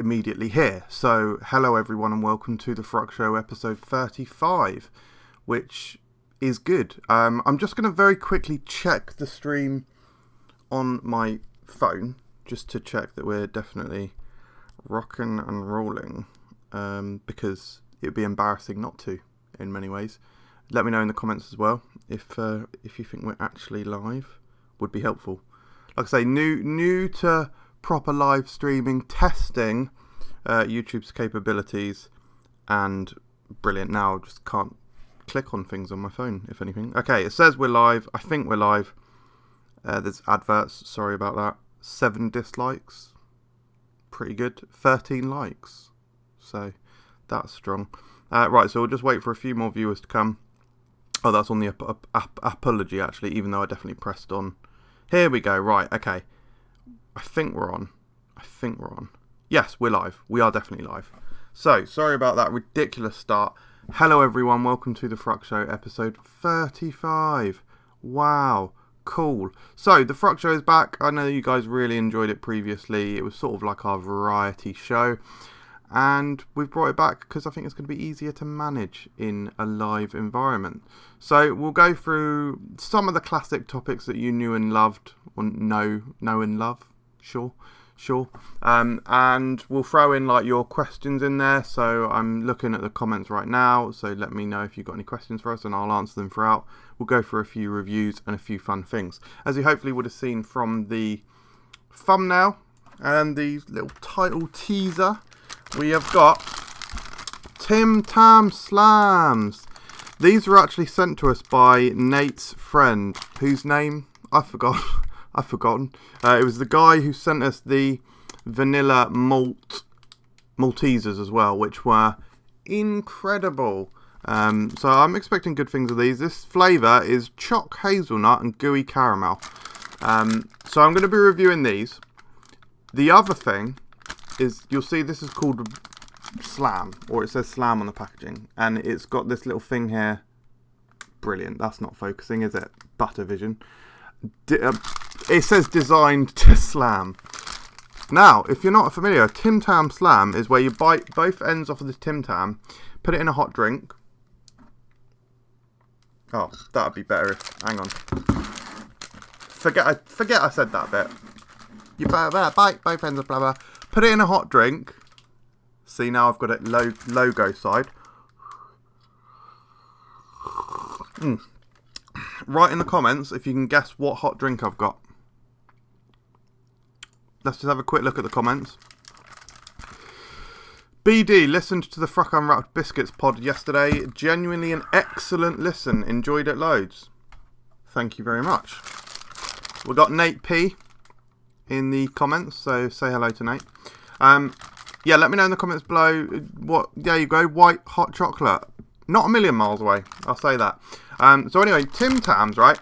immediately here. So hello everyone and welcome to the FRUK Show episode 35, which is good. I'm just going to very quickly check the stream on my phone just to check that we're definitely rocking and rolling, because it would be embarrassing not to in many ways. Let me know in the comments as well if you think we're actually live. Would be helpful. Like I say, new to proper live streaming, testing YouTube's capabilities, and brilliant. Now I just can't click on things on my phone, if anything. Okay, it says we're live. I think we're live. There's adverts, sorry about that. 7 dislikes, pretty good. 13 likes, so that's strong. Right, so we'll just wait for a few more viewers to come. Oh, that's on the apology, actually, even though I definitely pressed on. Here we go, right, okay. I think we're on. Yes, we're live. We are definitely live. So, sorry about that ridiculous start. Hello, everyone. Welcome to the FRUK Show, episode 35. Wow, cool. So, the FRUK Show is back. I know you guys really enjoyed it previously. It was sort of like our variety show. And we've brought it back because I think it's going to be easier to manage in a live environment. So we'll go through some of the classic topics that you knew and loved, or know and love. Sure. And we'll throw in like your questions in there. So I'm looking at the comments right now. So let me know if you've got any questions for us and I'll answer them throughout. We'll go through a few reviews and a few fun things. As you hopefully would have seen from the thumbnail and the little title teaser, we have got Tim Tam Slams. These were actually sent to us by Nate's friend, whose name I've forgotten. It was the guy who sent us the vanilla Maltesers as well, which were incredible. So I'm expecting good things of these. This flavour is choc hazelnut and gooey caramel. So I'm going to be reviewing these. The other thing is, you'll see this is called Slam, or it says Slam on the packaging, and it's got this little thing here. Brilliant. That's not focusing, is it? Butter vision. It says designed to slam. Now, if you're not familiar, Tim Tam Slam is where you bite both ends off of the Tim Tam, put it in a hot drink. Oh, that would be better if... Hang on. Forget I said that bit. You bite both ends of blah blah. Put it in a hot drink. See, now I've got it logo side. Write in the comments if you can guess what hot drink I've got. Let's just have a quick look at the comments. BD listened to the FRUK Unwrapped Biscuits pod yesterday. Genuinely an excellent listen. Enjoyed it loads. Thank you very much. We got Nate P in the comments, so say hello to Nate. Yeah, let me know in the comments below what. There you go, white hot chocolate. Not a million miles away, I'll say that. So anyway, Tim Tams, right?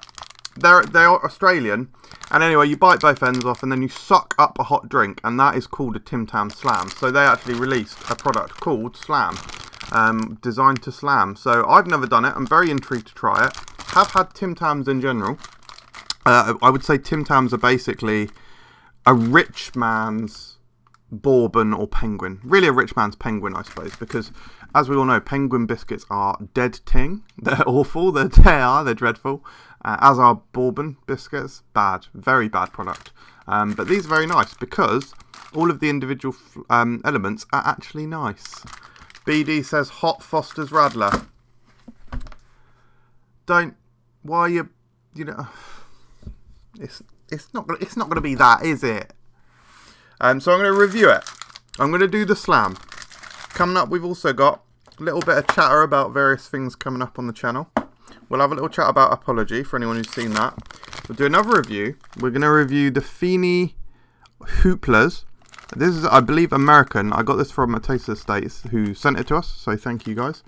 They're Australian, and anyway, you bite both ends off, and then you suck up a hot drink, and that is called a Tim Tam Slam. So they actually released a product called Slam, designed to slam. So I've never done it. I'm very intrigued to try it. Have had Tim Tams in general. I would say Tim Tams are basically a rich man's bourbon or penguin. Really a rich man's penguin, I suppose, because as we all know, penguin biscuits are dead ting. They're awful. They're dreadful. As are bourbon biscuits. Bad. Very bad product. But these are very nice because all of the individual elements are actually nice. BD says hot Foster's Radler. Why are you know, it's not gonna be that, is it? So I'm going to review it. I'm going to do the Slam. Coming up, we've also got a little bit of chatter about various things coming up on the channel. We'll have a little chat about Apology for anyone who's seen that. We'll do another review. We're going to review the Feeny Hooplers. This is, I believe, American. I got this from a Taste of the States who sent it to us, so thank you guys.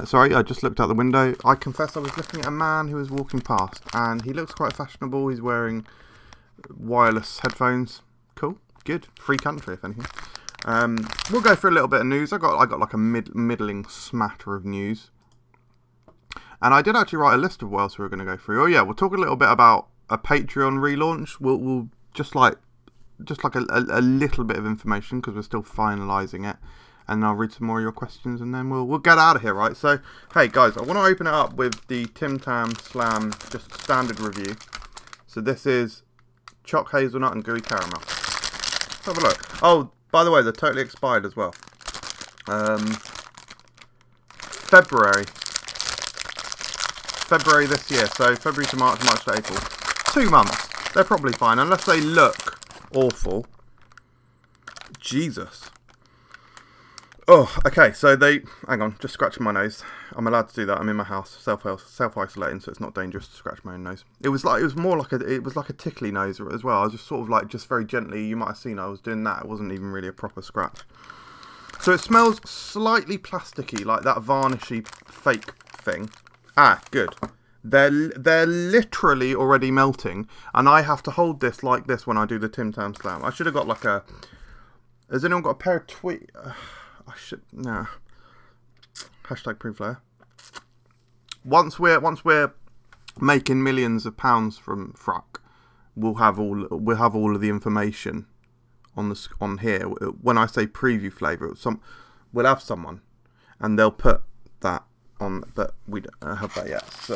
Sorry, I just looked out the window. I confess I was looking at a man who was walking past, and he looks quite fashionable. He's wearing wireless headphones. Cool. Good. Free country, if anything. We'll go through a little bit of news. I got like a middling smatter of news. And I did actually write a list of what else we were going to go through. Oh yeah, we'll talk a little bit about a Patreon relaunch. We'll just like just like a little bit of information because we're still finalising it. And I'll read some more of your questions and then we'll get out of here, right? So, hey guys, I want to open it up with the Tim Tam Slam, just standard review. So this is choc hazelnut and gooey caramel. Let's have a look. Oh, by the way, they're totally expired as well. February this year. So February to March, March to April. 2 months. They're probably fine, unless they look awful. Jesus. Oh, okay, so hang on, just scratching my nose. I'm allowed to do that. I'm in my house, self-isolating, so it's not dangerous to scratch my own nose. It was more like a tickly nose as well. I was just sort of like, just very gently, you might have seen I was doing that. It wasn't even really a proper scratch. So it smells slightly plasticky, like that varnishy fake thing. Ah, good. They're literally already melting, and I have to hold this like this when I do the Tim Tam Slam. I should have got like a... Has anyone got a pair of tweet... I should... No. Hashtag pre-flare. Once we're making millions of pounds from FRUK, we'll have all of the information on here. When I say preview flavour, we'll have someone, and they'll put that on, but we don't have that yet. So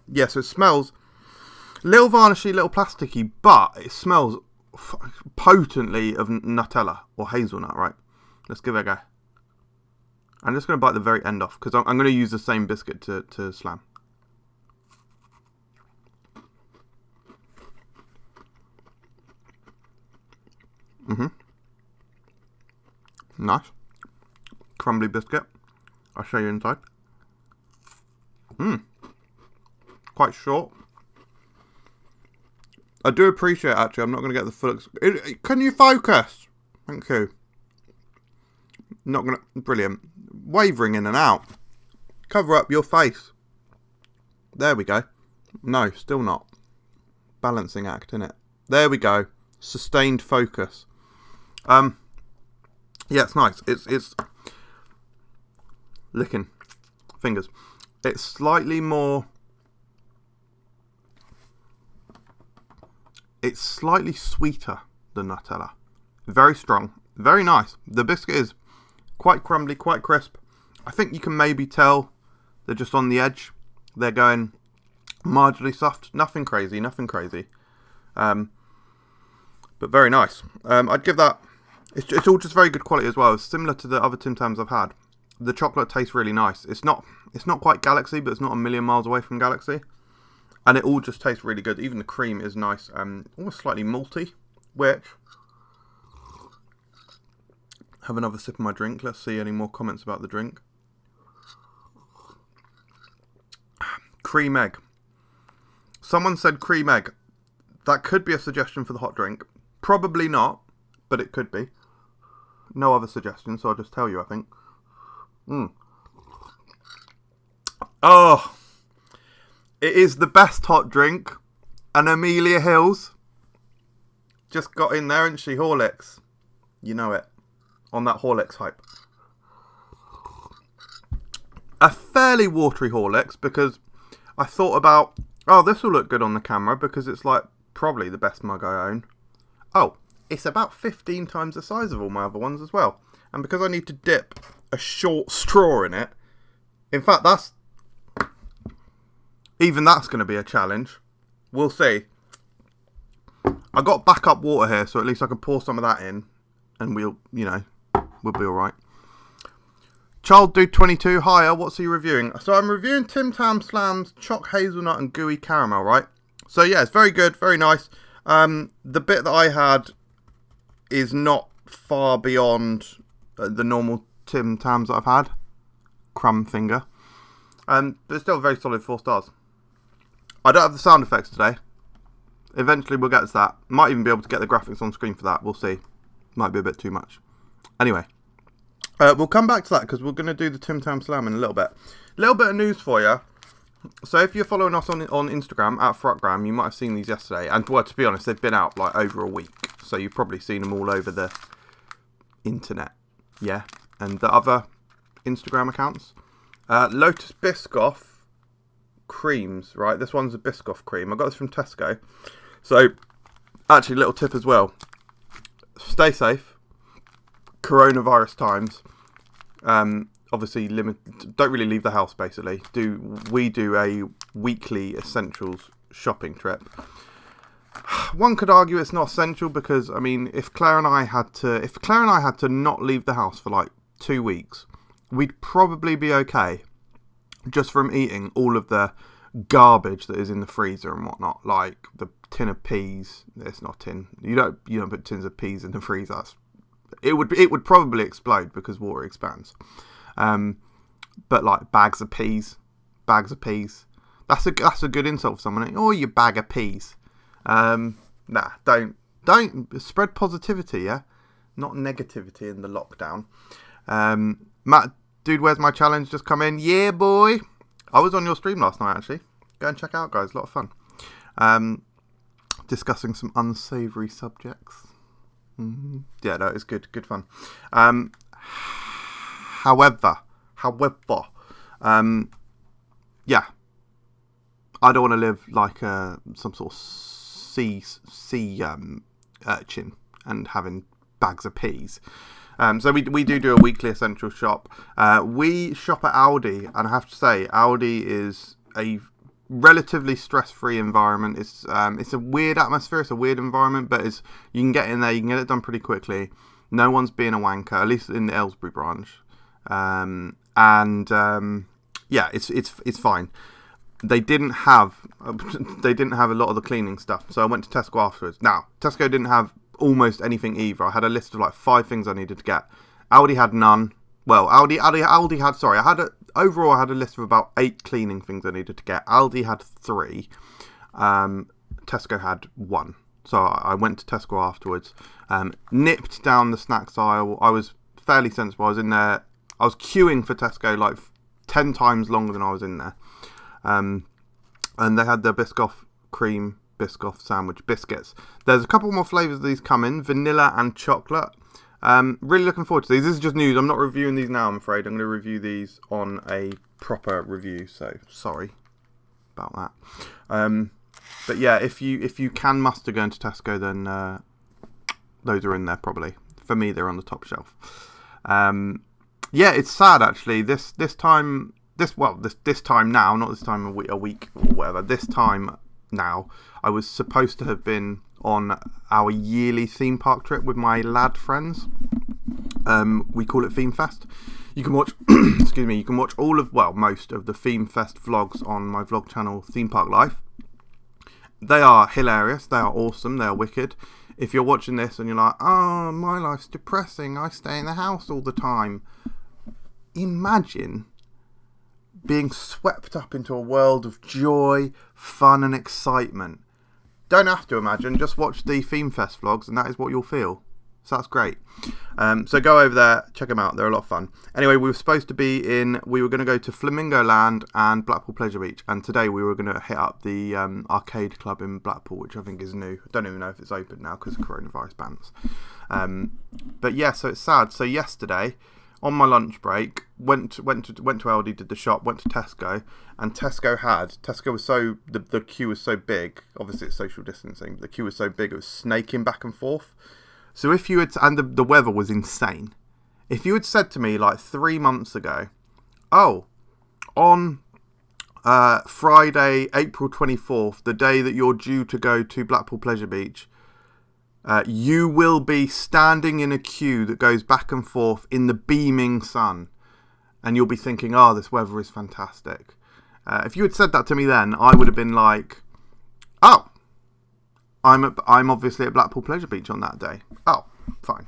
yeah, so it smells a little varnishy, little plasticky, but it smells potently of Nutella or hazelnut, right? Let's give it a go. I'm just going to bite the very end off because I'm going to use the same biscuit to slam. Nice. Crumbly biscuit. I'll show you inside. Quite short. I do appreciate, actually, I'm not going to get the full... Can you focus? Thank you. Not going to... Brilliant. Wavering in and out. Cover up your face. There we go. No, still not. Balancing act, innit? There we go. Sustained focus. Yeah, it's nice. It's licking fingers. It's slightly more... It's slightly sweeter than Nutella. Very strong. Very nice. The biscuit is quite crumbly, quite crisp. I think you can maybe tell they're just on the edge. They're going marginally soft. Nothing crazy, nothing crazy. But very nice. I'd give that... It's all just very good quality as well. It's similar to the other Tim Tams I've had. The chocolate tastes really nice. It's not quite Galaxy, but it's not a million miles away from Galaxy. And it all just tastes really good. Even the cream is nice. Almost slightly malty. Which... Have another sip of my drink. Let's see any more comments about the drink. Cream egg. Someone said cream egg. That could be a suggestion for the hot drink. Probably not, but it could be. No other suggestions, so I'll just tell you, I think. Oh, it is the best hot drink. And Amelia Hills just got in there, and she Horlicks. You know it. On that Horlicks hype. A fairly watery Horlicks, because I thought about, oh, this will look good on the camera, because it's like probably the best mug I own. Oh, it's about 15 times the size of all my other ones as well. And because I need to dip a short straw in it, in fact, that's going to be a challenge. We'll see. I got backup water here, so at least I can pour some of that in, and we'll be alright. Child Dude 22, hiya, what's he reviewing? So I'm reviewing Tim Tam Slam's choc hazelnut and gooey caramel, right? So yeah, it's very good, very nice. The bit that I had is not far beyond the normal Tim Tams that I've had. Crumb finger. But it's still a very solid 4 stars. I don't have the sound effects today. Eventually we'll get to that. Might even be able to get the graphics on screen for that. We'll see. Might be a bit too much. Anyway. We'll come back to that because we're going to do the Tim Tam Slam in a little bit. Little bit of news for you. So if you're following us on Instagram, at FRUKgram, you might have seen these yesterday. And well, to be honest, they've been out like over a week. So you've probably seen them all over the internet. Yeah. And the other Instagram accounts. Lotus Biscoff creams, right? This one's a Biscoff cream. I got this from Tesco. So Actually, little tip as well. Stay safe. Coronavirus times. Obviously, don't really leave the house, basically. We do a weekly essentials shopping trip. One could argue it's not essential because, I mean, if Claire and I had to not leave the house for like 2 weeks, we'd probably be okay just from eating all of the garbage that is in the freezer and whatnot, like the tin of peas. It's not tin. You don't put tins of peas in the freezer. It would probably explode because water expands. But like bags of peas. That's a good insult for someone. Oh, you bag of peas. Nah, don't spread positivity, yeah, not negativity in the lockdown. Matt, dude, where's my challenge? Just come in, yeah, boy. I was on your stream last night, actually. Go and check it out, guys. A lot of fun. Discussing some unsavoury subjects. Yeah, no, it's good fun. However, yeah, I don't want to live like some sort of sea urchin and having bags of peas. So we do a weekly essential shop. We shop at Aldi, and I have to say, Aldi is a relatively stress-free environment. It's a weird atmosphere. It's a weird environment, but you can get in there. You can get it done pretty quickly. No one's being a wanker, at least in the Aylesbury branch. Yeah, it's fine. They didn't have a lot of the cleaning stuff, so I went to Tesco afterwards. Now, Tesco didn't have almost anything either. I had a list of like 5 things I needed to get. Aldi had none. Well, Aldi had. Sorry, overall I had a list of about 8 cleaning things I needed to get. Aldi had 3. Tesco had 1. So I went to Tesco afterwards. Nipped down the snacks aisle. I was fairly sensible. I was in there. I was queuing for Tesco like 10 times longer than I was in there. And they had the Biscoff sandwich biscuits. There's a couple more flavours of these coming, vanilla and chocolate. Really looking forward to these. This is just news. I'm not reviewing these now, I'm afraid. I'm going to review these on a proper review, so sorry about that. But yeah, if you can muster going to Tesco, then those are in there probably. For me, they're on the top shelf. Yeah, it's sad actually. This time now, not this time a week or whatever. This time now, I was supposed to have been on our yearly theme park trip with my lad friends. We call it Theme Fest. You can watch, you can watch most of the Theme Fest vlogs on my vlog channel, Theme Park Life. They are hilarious. They are awesome. They are wicked. If you're watching this and you're like, oh, my life's depressing, I stay in the house all the time. Imagine being swept up into a world of joy, fun and excitement. Don't have to imagine, just watch the Theme Fest vlogs and that is what you'll feel. So that's great. So go over there, check them out, they're a lot of fun. Anyway, we were going to go to Flamingo Land and Blackpool Pleasure Beach, and today we were going to hit up the arcade club in Blackpool, which I think is new. I don't even know if it's open now because of coronavirus bans. But yeah, so it's sad. So yesterday, on my lunch break, went to Aldi, did the shop, went to Tesco, and Tesco was so, the queue was so big, obviously it's social distancing, but the queue was so big it was snaking back and forth. So if you had, and the weather was insane, if you had said to me like 3 months ago, oh, on Friday, April 24th, the day that you're due to go to Blackpool Pleasure Beach, you will be standing in a queue that goes back and forth in the beaming sun, and you'll be thinking, oh, this weather is fantastic. If you had said that to me then, I would have been like, oh, I'm obviously at Blackpool Pleasure Beach on that day. Oh, fine.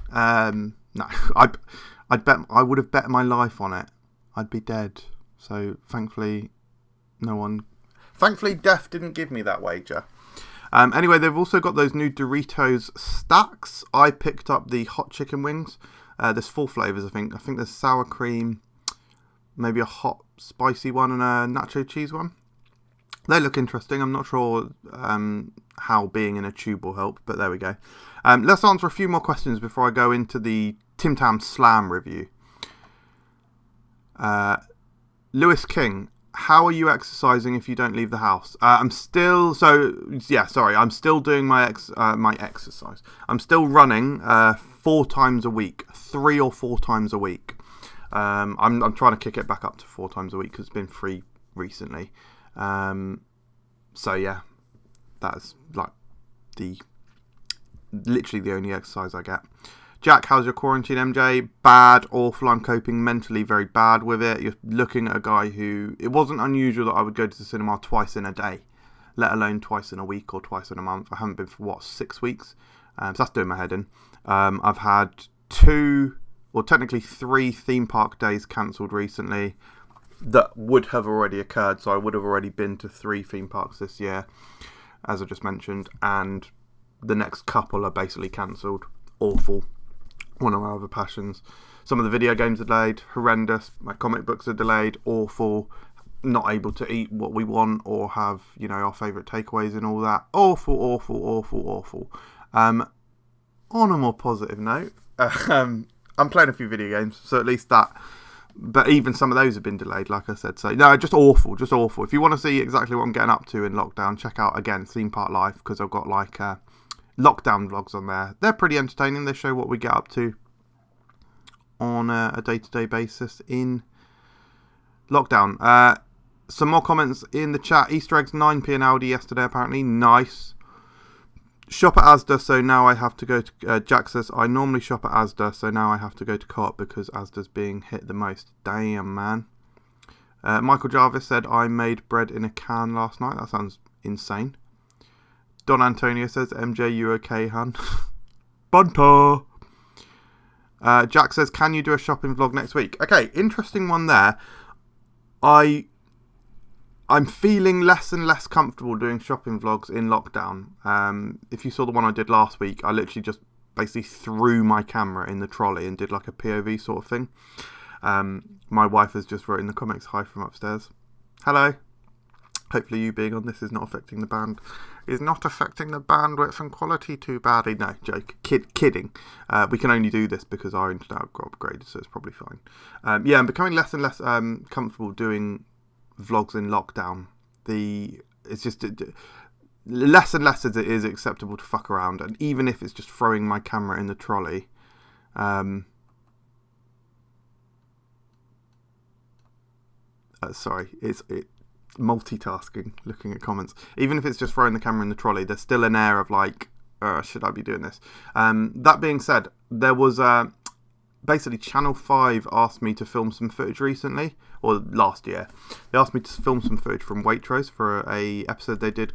No, I would have bet my life on it. I'd be dead. So thankfully death didn't give me that wager. Anyway, they've also got those new Doritos stacks. I picked up the hot chicken wings. There's 4 flavours, I think. I think there's sour cream, maybe a hot spicy one, and a nacho cheese one. They look interesting. I'm not sure how being in a tube will help, but there we go. Let's answer a few more questions before I go into the Tim Tam Slam review. Lewis King. how are you exercising if you don't leave the house? I'm still I'm still doing my exercise. I'm still running 4 times a week, 3 or 4 times a week. I'm trying to kick it back up to 4 times a week because it's been 3 recently. So yeah, that's like literally the only exercise I get. Jack, how's your quarantine, MJ? Bad, awful. I'm coping mentally very bad with it. You're looking at a guy who... It wasn't unusual that I would go to the cinema twice in a day, let alone twice in a week or twice in a month. I haven't been for, 6 weeks? So that's doing my head in. I've had 2, or technically 3 theme park days cancelled recently that would have already occurred. So I would have already been to 3 theme parks this year, as I just mentioned. And the next couple are basically cancelled. Awful. One of my other passions. Some of the video games are delayed, horrendous. My comic books are delayed, awful. Not able to eat what we want or have, our favourite takeaways and all that. Awful, awful, awful, awful. On a more positive note, I'm playing a few video games, so at least that. But even some of those have been delayed, like I said. So, no, just awful, just awful. If you want to see exactly what I'm getting up to in lockdown, check out, again, Theme Park Life, because I've got, lockdown vlogs on there. They're pretty entertaining. They show what we get up to on a day-to-day basis in lockdown. Some more comments in the chat. Easter eggs 9p in Aldi yesterday, apparently. Nice. Shop at Asda, so now I have to go to... Jack says, I normally shop at Asda, so now I have to go to Co-op because Asda's being hit the most. Damn, man. Michael Jarvis said, I made bread in a can last night. That sounds insane. Don Antonio says, MJ, you okay, hun? Bunter. Jack says, can you do a shopping vlog next week? Okay, interesting one there. I'm feeling less and less comfortable doing shopping vlogs in lockdown. If you saw the one I did last week, I literally just basically threw my camera in the trolley and did like a POV sort of thing. My wife has just wrote in the comments, hi from upstairs. Hello. Hopefully you being on this is not affecting the bandwidth and quality too badly. No, joke. Kidding. We can only do this because our internet got upgraded, so it's probably fine. I'm becoming less and less comfortable doing vlogs in lockdown. It's just less and less as it is acceptable to fuck around, and even if it's just throwing my camera in the trolley. It's multitasking, looking at comments. Even if it's just throwing the camera in the trolley, there's still an air of should I be doing this? That being said, there was basically Channel 5 asked me to film some footage recently, or last year. They asked me to film some footage from Waitrose for a episode they did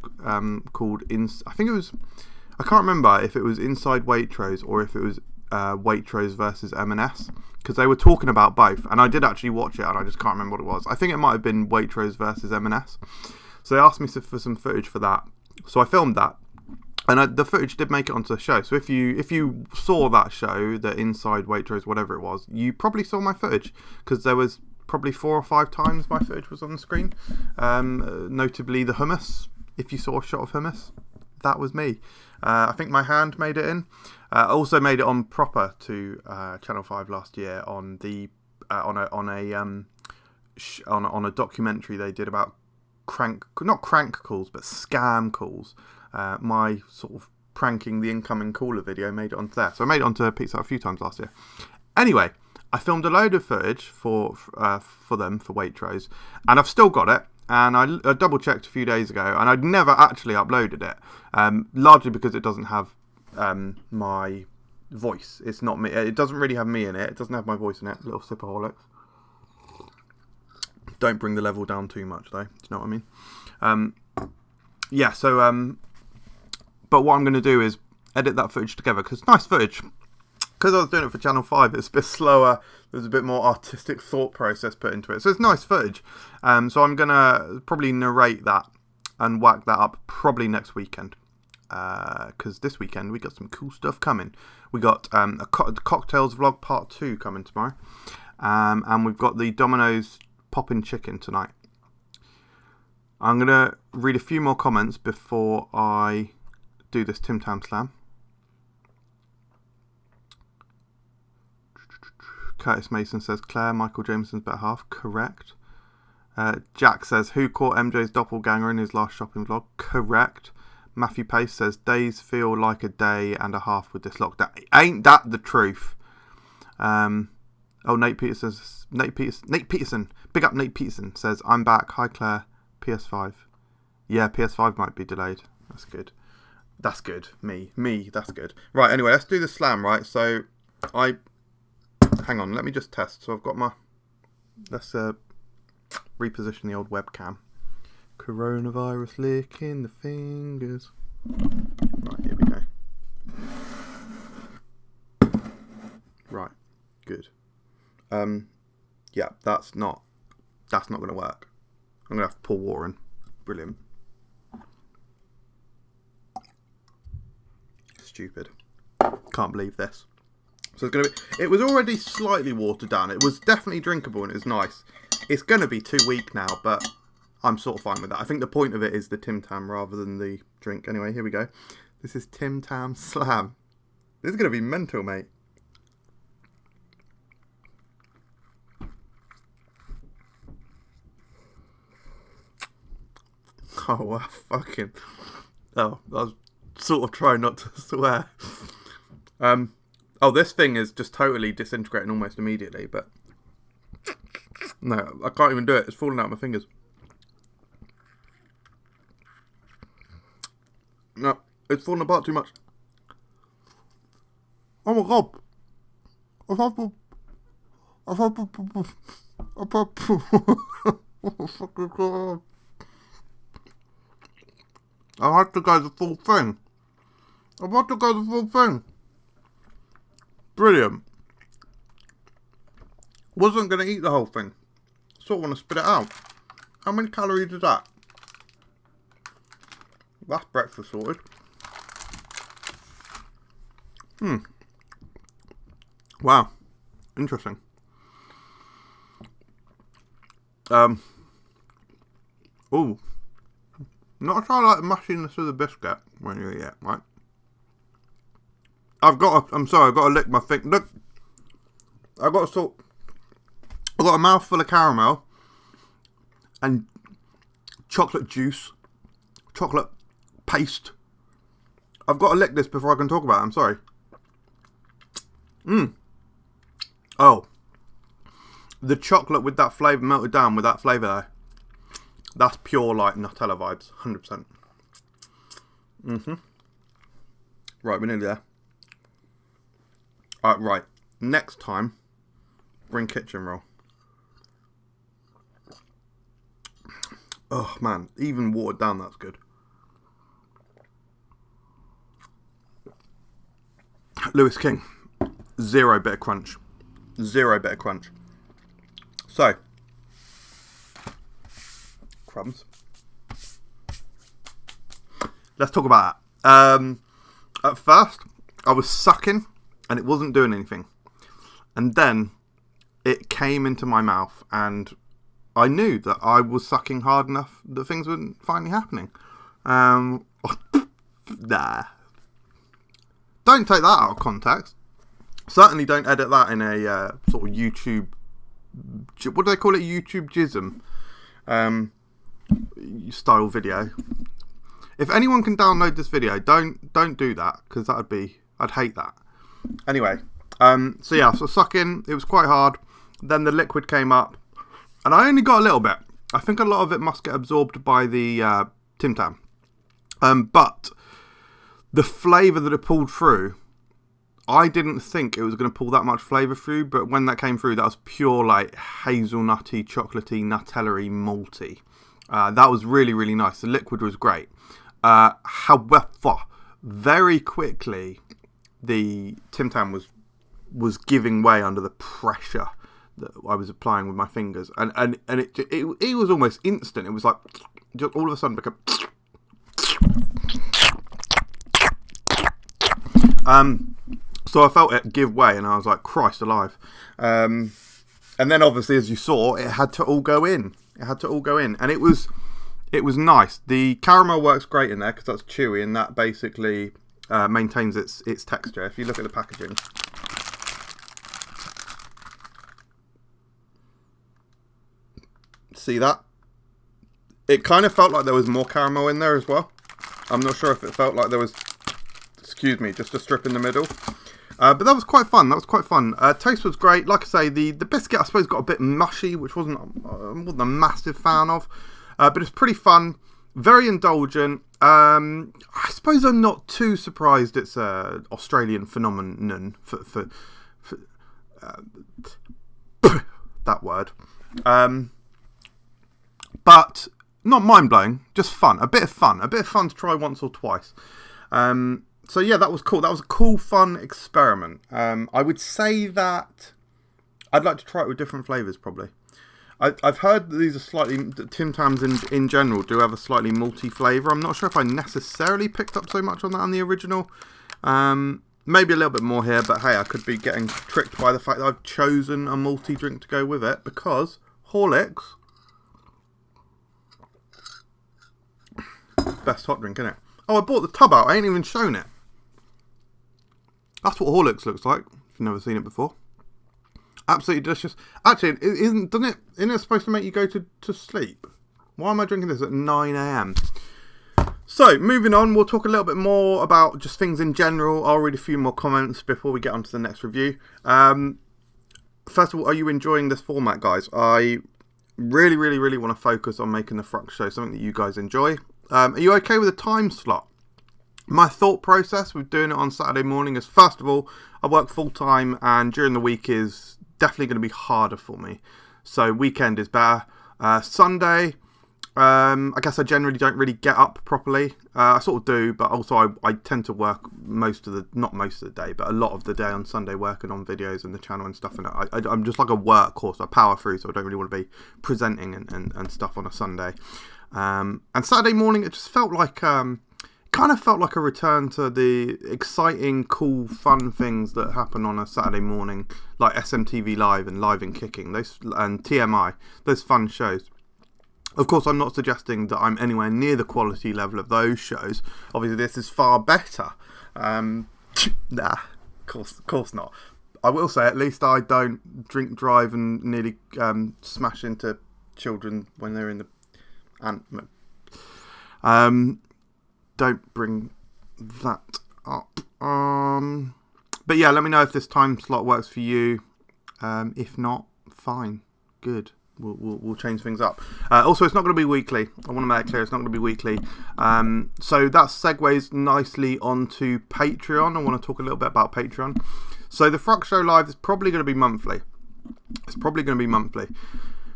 called I can't remember if it was Inside Waitrose or if it was Waitrose versus M&S, because they were talking about both, and I did actually watch it and I just can't remember what it was. I think it might have been Waitrose versus M&S. So they asked me for some footage for that, so I filmed that, and the footage did make it onto the show. So if you saw that show, the Inside Waitrose, whatever it was, you probably saw my footage, because there was probably 4 or 5 times my footage was on the screen. Notably the hummus. If you saw a shot of hummus, that was me. I think my hand made it in. I also made it on proper to Channel 5 last year on the on a documentary they did about not crank calls but scam calls. My sort of pranking the incoming caller video made it onto there. So I made it onto Pizza Hut a few times last year. Anyway, I filmed a load of footage for them for Waitrose, and I've still got it. And I double checked a few days ago, and I'd never actually uploaded it, largely because it doesn't have my voice. It's not me. It doesn't really have me in it. It doesn't have my voice in it. Little sipaholics. Don't bring the level down too much, though. Do you know what I mean? But what I'm going to do is edit that footage together, because it's nice footage. Because I was doing it for Channel 5, it's a bit slower. There's a bit more artistic thought process put into it. So it's nice footage. So I'm going to probably narrate that and whack that up probably next weekend. Because this weekend we got some cool stuff coming. We got a cocktails vlog part 2 coming tomorrow. And we've got the Domino's Poppin' Chicken tonight. I'm going to read a few more comments before I do this Tim Tam Slam. Curtis Mason says, Claire, Michael Jameson's better half. Correct. Jack says, who caught MJ's doppelganger in his last shopping vlog? Correct. Matthew Pace says, days feel like a day and a half with this lockdown. Ain't that the truth? Nate Peterson, big up Nate Peterson, says, I'm back. Hi Claire, PS5. Yeah, PS5 might be delayed. That's good. That's good. Me, that's good. Right, anyway, let's do the slam, right? So, hang on, let me just test. So I've got my, let's reposition the old webcam. Coronavirus licking the fingers. Right, here we go. Right, good. Yeah, that's not going to work. I'm going to have to pour water in. Brilliant. Stupid. Can't believe this. So it's going to be, it was already slightly watered down. It was definitely drinkable and it was nice. It's going to be too weak now, but I'm sort of fine with that. I think the point of it is the Tim Tam rather than the drink. Anyway, here we go. This is Tim Tam Slam. This is going to be mental, mate. Oh, fucking... Oh, I was sort of trying not to swear. Oh, this thing is just totally disintegrating almost immediately, but... No, I can't even do it. It's falling out of my fingers. No, it's falling apart too much. Oh my god. I have to go the full thing. I've had to go the full thing. Brilliant. Wasn't going to eat the whole thing. Sort of want to spit it out. How many calories is that? That's breakfast sorted. Wow. Interesting. Ooh. Not try like mashing this with a biscuit when you eat it, right? I'm sorry, I've got to lick my finger. Look. I've got a mouthful of caramel and chocolate juice, chocolate paste. I've got to lick this before I can talk about it. I'm sorry. Oh. The chocolate with that flavour melted down with that flavour there. That's pure like Nutella vibes. 100%. Right, we're nearly there. Right. Next time, bring kitchen roll. Oh man, even watered down, that's good. Lewis King, 0 bit of crunch. 0 bit of crunch. So, crumbs. Let's talk about that. At first, I was sucking and it wasn't doing anything. And then it came into my mouth and I knew that I was sucking hard enough that things were finally happening. Nah. Don't take that out of context. Certainly don't edit that in a sort of YouTube... What do they call it? YouTube jism style video. If anyone can download this video, don't do that, because that would be... I'd hate that. Anyway, so yeah, so sucking, it was quite hard. Then the liquid came up. And I only got a little bit. I think a lot of it must get absorbed by the Tim Tam. But the flavour that it pulled through, I didn't think it was going to pull that much flavour through. But when that came through, that was pure like hazelnutty, chocolatey, Nutella-y, malty. That was really, really nice. The liquid was great. However, very quickly, the Tim Tam was giving way under the pressure that I was applying with my fingers, and it was almost instant. It was like just all of a sudden become. So I felt it give way, and I was like, Christ alive. And then obviously, as you saw, it had to all go in. And it was nice. The caramel works great in there because that's chewy, and that basically maintains its texture. If you look at the packaging. See that? It kind of felt like there was more caramel in there as well. I'm not sure if it felt like there was, excuse me, just a strip in the middle. But that was quite fun. Taste was great. Like I say, the biscuit I suppose got a bit mushy, which I wasn't a massive fan of. But it's pretty fun. Very indulgent. I suppose I'm not too surprised it's an Australian phenomenon for that word. But not mind-blowing, just fun. A bit of fun to try once or twice. So yeah, that was cool. That was a cool, fun experiment. I would say that I'd like to try it with different flavours, probably. I've heard that these are slightly, Tim Tams in general do have a slightly malty flavour. I'm not sure if I necessarily picked up so much on that on the original. Maybe a little bit more here, but hey, I could be getting tricked by the fact that I've chosen a malty drink to go with it, because Horlicks, best hot drink, innit? Oh, I bought the tub out. I ain't even shown it. That's what Horlicks looks like, if you've never seen it before. Absolutely delicious. Actually, isn't it supposed to make you go to sleep? Why am I drinking this at 9 AM? So, moving on, we'll talk a little bit more about just things in general. I'll read a few more comments before we get on to the next review. First of all, are you enjoying this format, guys? I really, really, really want to focus on making the FRUK Show something that you guys enjoy. Are you okay with a time slot? My thought process with doing it on Saturday morning is, first of all, I work full time, and during the week is definitely going to be harder for me. So weekend is better. Sunday, I guess I generally don't really get up properly. I sort of do, but also I tend to work not most of the day, but a lot of the day on Sunday working on videos and the channel and stuff. And I'm just like a workhorse. I power through, so I don't really want to be presenting and stuff on a Sunday. And Saturday morning, it just felt like kind of felt like a return to the exciting, cool, fun things that happen on a Saturday morning, like SMTV Live and Live and Kicking, and TMI, those fun shows. Of course, I'm not suggesting that I'm anywhere near the quality level of those shows. Obviously, this is far better. Nah, of course not. I will say, at least I don't drink, drive, and nearly smash into children when they're in the... Don't bring that up. But yeah, let me know if this time slot works for you. If not, fine, good. We'll change things up. Also, it's not going to be weekly. I want to make it clear, it's not going to be weekly. So that segues nicely onto Patreon. I want to talk a little bit about Patreon. So the FRUK Show Live is probably going to be monthly.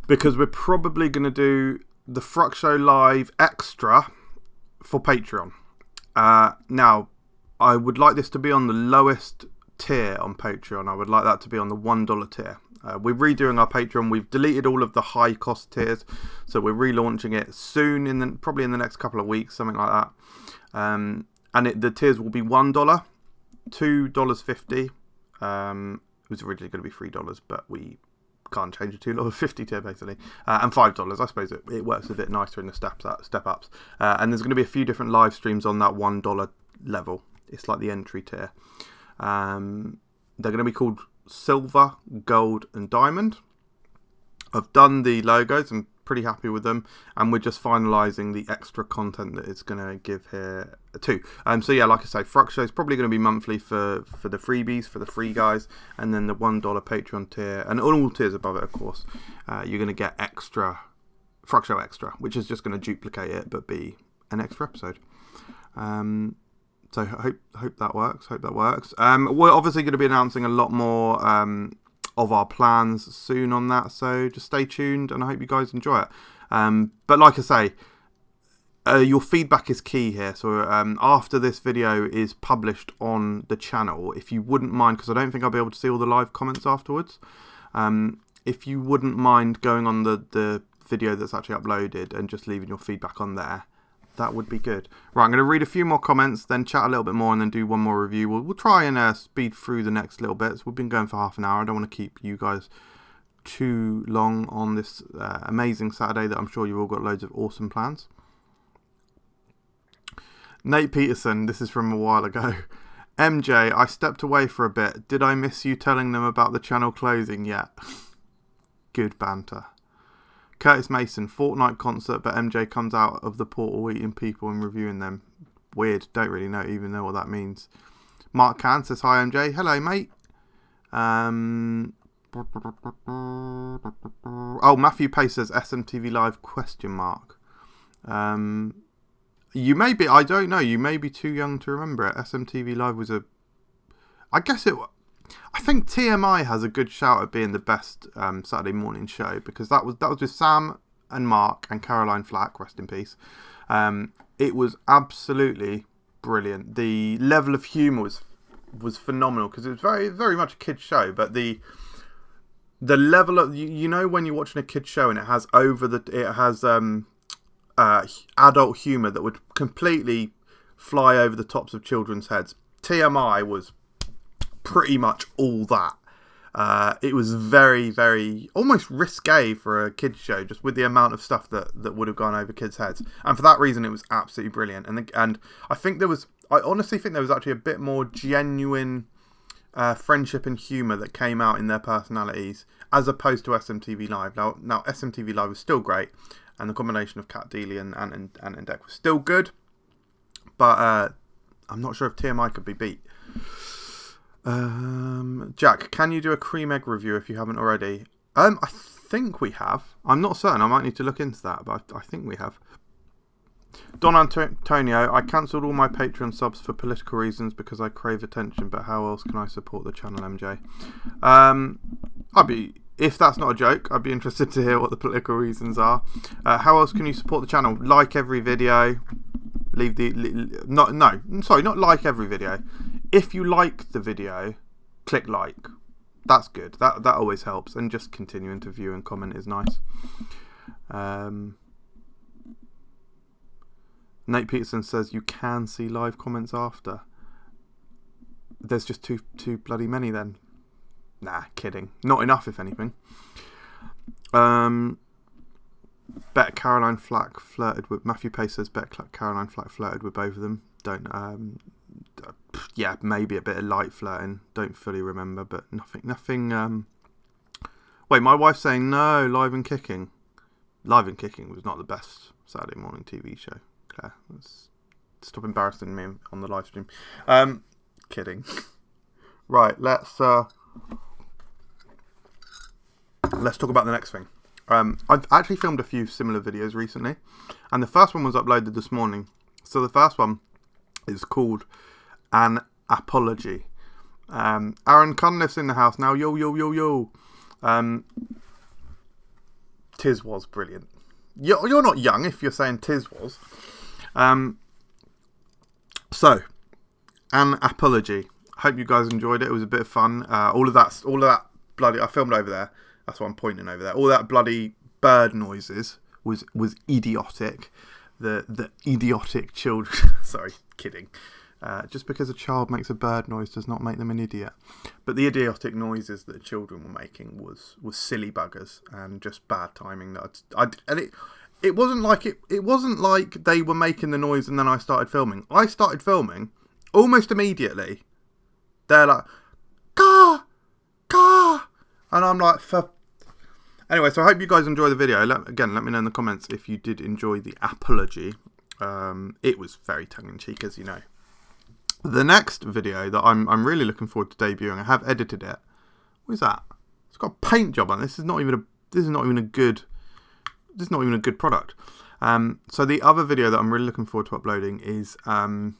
Because we're probably going to do the FRUK Show Live Extra for Patreon. Now, I would like this to be on the lowest tier on Patreon. I would like that to be on the $1 tier. We're redoing our Patreon. We've deleted all of the high cost tiers, so we're relaunching it soon, probably in the next couple of weeks, something like that. And the tiers will be $1, $2.50. It was originally going to be $3, but we can't change it to $2.50 tier, basically, and $5. I suppose it works a bit nicer in the step ups. And there's going to be a few different live streams on that $1 level. It's like the entry tier. They're going to be called Silver, Gold, and Diamond. I've done the logos. I'm pretty happy with them, and we're just finalising the extra content that it's going to give here too. So yeah, like I say, FRUK Show is probably going to be monthly for the freebies, for the free guys, and then the $1 Patreon tier, and all tiers above it, of course, you're going to get extra FRUK Show Extra, which is just going to duplicate it but be an extra episode. So hope that works. We're obviously going to be announcing a lot more of our plans soon on that, so just stay tuned, and I hope you guys enjoy it. But like I say, your feedback is key here. So after this video is published on the channel, if you wouldn't mind, because I don't think I'll be able to see all the live comments afterwards, if you wouldn't mind going on the video that's actually uploaded and just leaving your feedback on there, that would be good. Right, I'm going to read a few more comments, then chat a little bit more, and then do one more review. We'll try and speed through the next little bits. We've been going for half an hour. I don't want to keep you guys too long on this amazing Saturday that I'm sure you've all got loads of awesome plans. Nate Peterson, this is from a while ago. MJ, I stepped away for a bit. Did I miss you telling them about the channel closing yet? Good banter. Curtis Mason, Fortnite concert, but MJ comes out of the portal eating people and reviewing them. Weird. Don't really even know what that means. Mark Can says, hi MJ. Hello, mate. Matthew Pace says SMTV Live ? You may be, I don't know, you may be too young to remember it. SMTV Live was I think TMI has a good shout at being the best Saturday morning show, because that was with Sam and Mark and Caroline Flack, rest in peace. It was absolutely brilliant. The level of humour was phenomenal, because it was very, very much a kid's show, but the level of, when you're watching a kid's show and it has adult humour that would completely fly over the tops of children's heads. TMI was pretty much all that. It was very, very almost risque for a kids show, just with the amount of stuff that would have gone over kids' heads. And for that reason, it was absolutely brilliant. And I honestly think there was actually a bit more genuine friendship and humour that came out in their personalities, as opposed to SMTV Live. Now SMTV Live was still great, and the combination of Kat Deely and Deck was still good, but I'm not sure if TMI could be beat. Jack, can you do a cream egg review if you haven't already? I think we have. I'm not certain. I might need to look into that, but I think we have. Don Antonio, I cancelled all my Patreon subs for political reasons because I crave attention, but how else can I support the channel, MJ? If that's not a joke, I'd be interested to hear what the political reasons are. How else can you support the channel? Like every video. Not like every video. If you like the video, click like. That's good. That always helps. And just continuing to view and comment is nice. Nate Peterson says you can see live comments after. There's just too bloody many then. Nah, kidding. Not enough, if anything. Bet Caroline Flack flirted with... Matthew Pace says bet Caroline Flack flirted with both of them. Yeah, maybe a bit of light flirting. Don't fully remember, but nothing. Wait, my wife's saying no, Live and Kicking. Live and Kicking was not the best Saturday morning TV show. Claire, stop embarrassing me on the live stream. Kidding. Right, let's talk about the next thing. I've actually filmed a few similar videos recently, and the first one was uploaded this morning. So the first one is called An Apology. Aaron Cunliffe's in the house now. Yo. Tiz was brilliant. You're not young if you're saying Tiz was. So, An Apology. Hope you guys enjoyed it. It was a bit of fun. All of that bloody... I filmed over there. That's why I'm pointing over there. All that bloody bird noises was idiotic. The idiotic children... Sorry, kidding. Just because a child makes a bird noise does not make them an idiot. But the idiotic noises that children were making was silly buggers and just bad timing. It wasn't like they were making the noise and then I started filming. I started filming almost immediately. They're like, "Gah! Gah!" And I'm like, Anyway, so I hope you guys enjoy the video. Let me know in the comments if you did enjoy the apology. It was very tongue-in-cheek, as you know. The next video that I'm really looking forward to debuting, I have edited it. What is that? It's got a paint job on it. This is not even a good product. So the other video that I'm really looking forward to uploading is I don't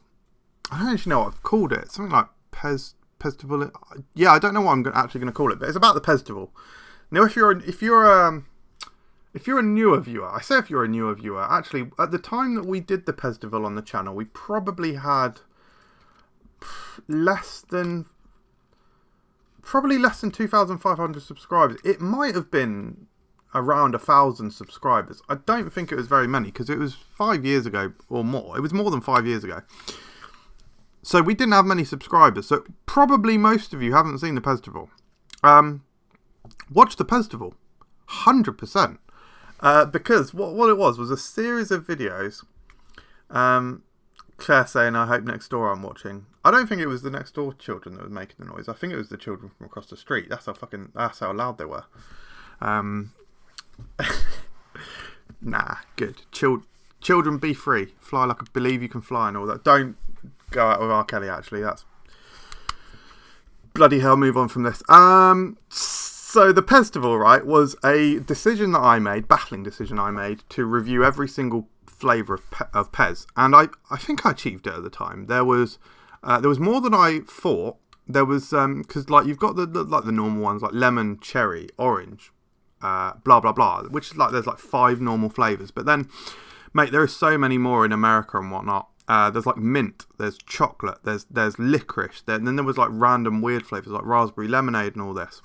actually know what I've called it. Something like Pestival. Yeah, I don't know what I'm actually going to call it, but it's about the Pestival. Now, if you're a newer viewer, I say if you're a newer viewer, actually, at the time that we did the Pestival on the channel, we probably had less than 2,500 subscribers. It might have been around 1,000 subscribers. I don't think it was very many, because it was 5 years ago or more. It was more than 5 years ago. So we didn't have many subscribers. So probably most of you haven't seen the Pestival. Watch the Pestival. 100%. Because what it was a series of videos. Claire saying, "I hope next door I'm watching." I don't think it was the next door children that were making the noise. I think it was the children from across the street. That's how loud they were. Nah, good. Children be free. Fly like I believe you can fly and all that. Don't go out with R. Kelly, actually. That's bloody hell. Move on from this. So the Pestival, right, was a decision that I made, baffling decision I made, to review every single flavour of Pez. And I think I achieved it at the time. There was more than I thought. There was, because like you've got the normal ones, like lemon, cherry, orange, blah, blah, blah, which is like, there's like 5 normal flavours. But then, mate, there are so many more in America and whatnot. There's like mint, there's chocolate, there's licorice, then there was like random weird flavours like raspberry lemonade and all this.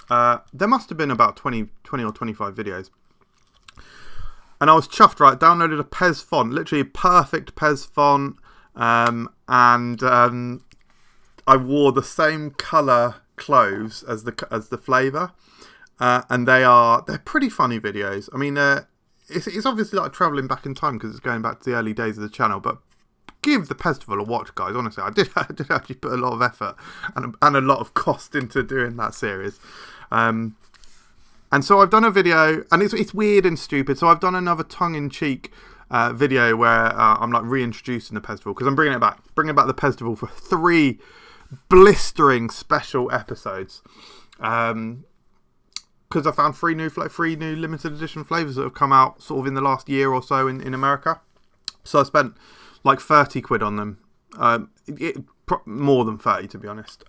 There must have been about 20 or 25 videos. And I was chuffed, right? Downloaded a Pez font, literally a perfect Pez font. And I wore the same colour clothes as the flavour. And they're pretty funny videos. I mean, it's obviously like travelling back in time because it's going back to the early days of the channel, but give the Pestival a watch, guys. Honestly, I did actually put a lot of effort and a lot of cost into doing that series. And so I've done a video, and it's weird and stupid. So I've done another tongue-in-cheek video where I'm like reintroducing the Pestival because I'm bringing back the Pestival for 3 blistering special episodes. Because I found 3 new limited edition flavours that have come out sort of in the last year or so in America. So I spent like 30 quid on them. More than 30, to be honest.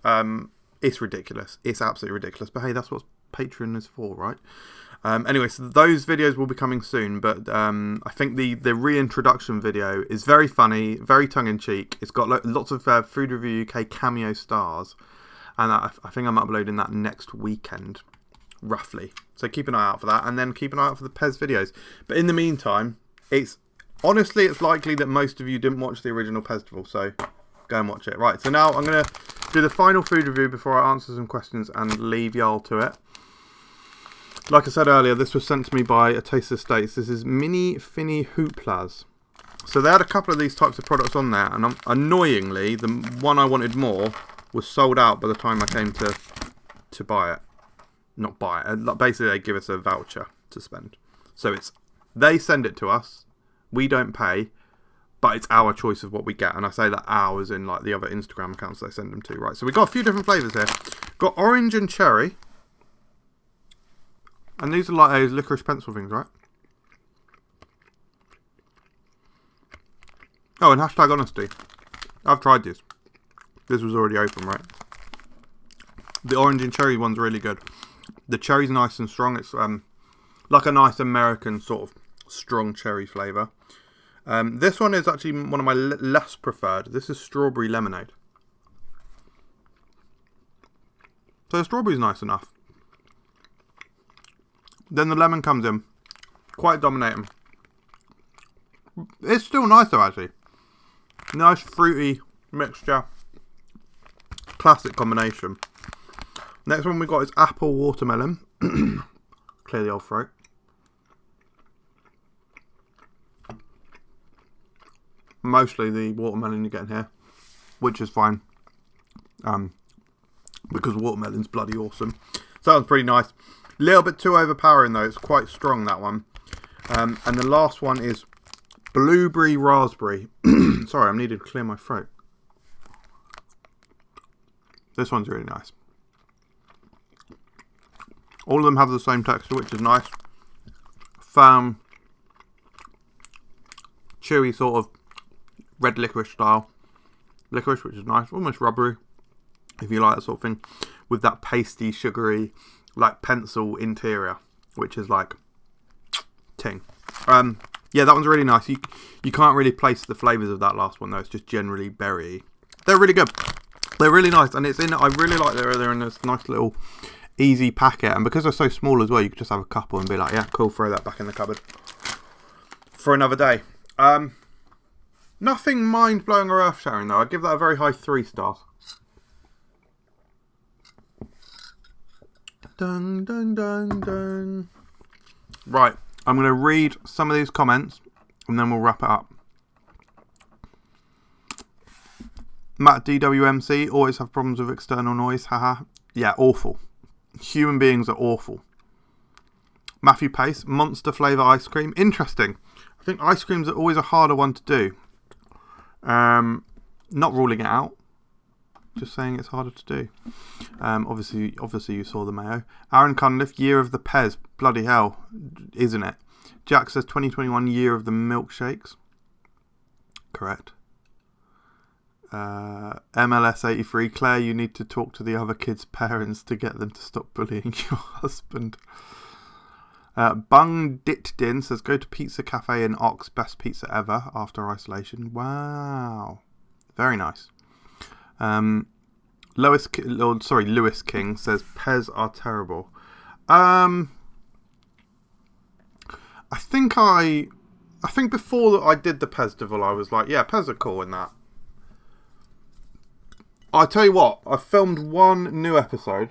It's ridiculous. It's absolutely ridiculous. But hey, that's what Patreon is for, right? Anyway, so those videos will be coming soon. But I think the reintroduction video is very funny, very tongue-in-cheek. It's got lots of Food Review UK cameo stars. And I think I'm uploading that next weekend, roughly. So keep an eye out for that. And then keep an eye out for the Pez videos. But in the meantime, honestly, it's likely that most of you didn't watch the original Pestival, so go and watch it. Right, so now I'm going to do the final food review before I answer some questions and leave y'all to it. Like I said earlier, this was sent to me by A Taste of States. This is Mini Finny Hooplas. So they had a couple of these types of products on there, and annoyingly, the one I wanted more was sold out by the time I came to buy it. Not buy it. Basically, they give us a voucher to spend. So they send it to us. We don't pay, but it's our choice of what we get. And I say that ours in like the other Instagram accounts they send them to, right? So we've got a few different flavours here. Got orange and cherry. And these are like those licorice pencil things, right? Oh, and hashtag honesty. I've tried this. This was already open, right? The orange and cherry one's really good. The cherry's nice and strong. It's like a nice American sort of strong cherry flavour. This one is actually one of my less preferred. This is strawberry lemonade. So the strawberry's nice enough. Then the lemon comes in. Quite dominating. It's still nice though, actually. Nice fruity mixture. Classic combination. Next one we got is apple watermelon. Clear the old throat. Mostly the watermelon you're getting here, which is fine, because watermelon's bloody awesome. So that one's pretty nice. A little bit too overpowering though. It's quite strong, that one. And the last one is blueberry raspberry. Sorry, I'm needing to clear my throat. This one's really nice. All of them have the same texture, which is nice. Firm, chewy sort of red licorice style licorice, which is nice. Almost rubbery, if you like that sort of thing. With that pasty, sugary, like pencil interior, which is like ting. Yeah, that one's really nice. You can't really place the flavours of that last one though. It's just generally berry. They're really good. They're really nice, and I really like they're in this nice little easy packet, and because they're so small as well, you could just have a couple and be like, yeah, cool, throw that back in the cupboard for another day. Nothing mind-blowing or earth-shattering though. I'd give that a very high 3 stars. Dun, dun, dun, dun. Right, I'm going to read some of these comments and then we'll wrap it up. Matt DWMC, always have problems with external noise, haha. Yeah, awful. Human beings are awful. Matthew Pace, monster flavour ice cream. Interesting. I think ice creams are always a harder one to do. Not ruling it out. Just saying it's harder to do. Obviously you saw the mayo. Aaron Cunliffe, year of the Pez. Bloody hell, isn't it? Jack says 2021 year of the milkshakes. Correct. MLS 83. Claire, you need to talk to the other kids' parents to get them to stop bullying your husband. Bung Ditdin says go to Pizza Cafe in Ox. Best pizza ever after isolation. Wow. Very nice. Lewis King says Pez are terrible. I think before I did the Pezdival, I was like, yeah, Pez are cool in that. I tell you what, I filmed one new episode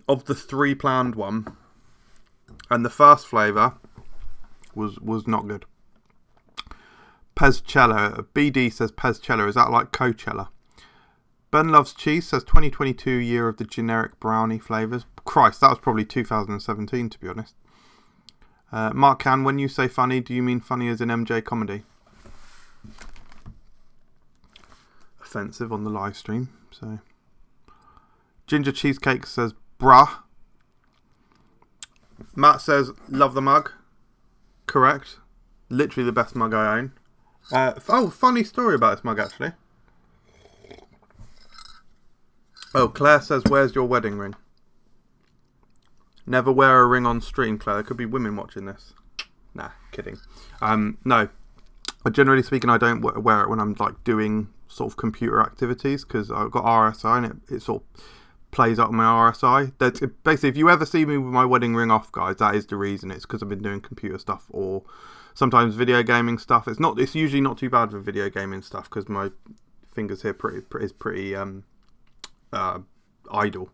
of the 3 planned one, and the first flavour was not good. Pezcella. BD says Pezcella. Is that like Coachella? Ben Loves Cheese says 2022 year of the generic brownie flavours. Christ, that was probably 2017 to be honest. Mark Can, when you say funny, do you mean funny as in MJ comedy? Offensive on the live stream. So Ginger Cheesecake says bruh. Matt says love the mug. Correct. Literally the best mug I own. Funny story about this mug actually. Oh, Claire says, where's your wedding ring? Never wear a ring on stream, Claire. There could be women watching this. Nah, kidding. No. Generally speaking, I don't wear it when I'm like doing sort of computer activities because I've got RSI and it sort of plays up my RSI. Basically, if you ever see me with my wedding ring off, guys, that is the reason. It's because I've been doing computer stuff or sometimes video gaming stuff. It's usually not too bad for video gaming stuff because my fingers here is pretty idle.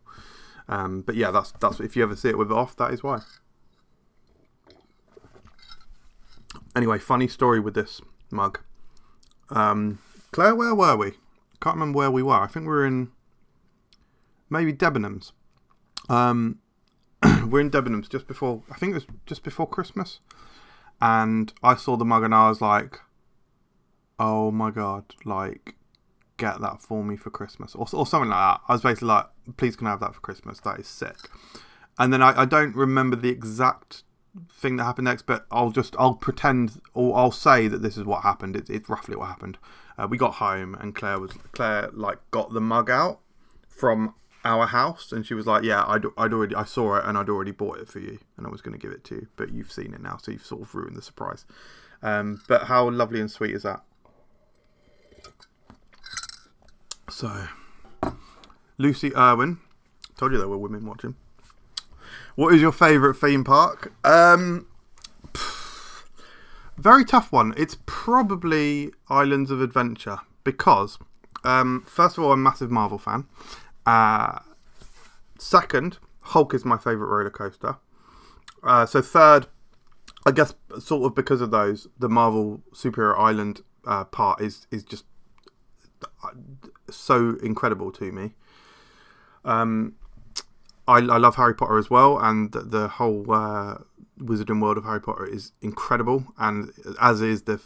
But yeah, that's if you ever see it with it off, that is why. Anyway, funny story with this mug. Claire, where were we? Can't remember where we were. I think we were in maybe Debenhams. We're in Debenhams just before, I think it was just before Christmas. And I saw the mug and I was like, oh my God, like, get that for me for Christmas. Or something like that. I was basically like, please can I have that for Christmas? That is sick. And then I don't remember the exact thing that happened next, but I'll pretend, or I'll say that this is what happened. It's roughly what happened. We got home and Claire like got the mug out from our house and she was like, yeah, I saw it and I'd already bought it for you and I was going to give it to you, but you've seen it now, so you've sort of ruined the surprise. But how lovely and sweet is that? So, Lucy Irwin, told you there were women watching. What is your favourite theme park? Very tough one. It's probably Islands of Adventure because, first of all, I'm a massive Marvel fan. Second, Hulk is my favourite roller coaster. So third, I guess sort of because of those, the Marvel Superhero Island part is just so incredible to me. I love Harry Potter as well, and the whole Wizarding World of Harry Potter is incredible, and as is the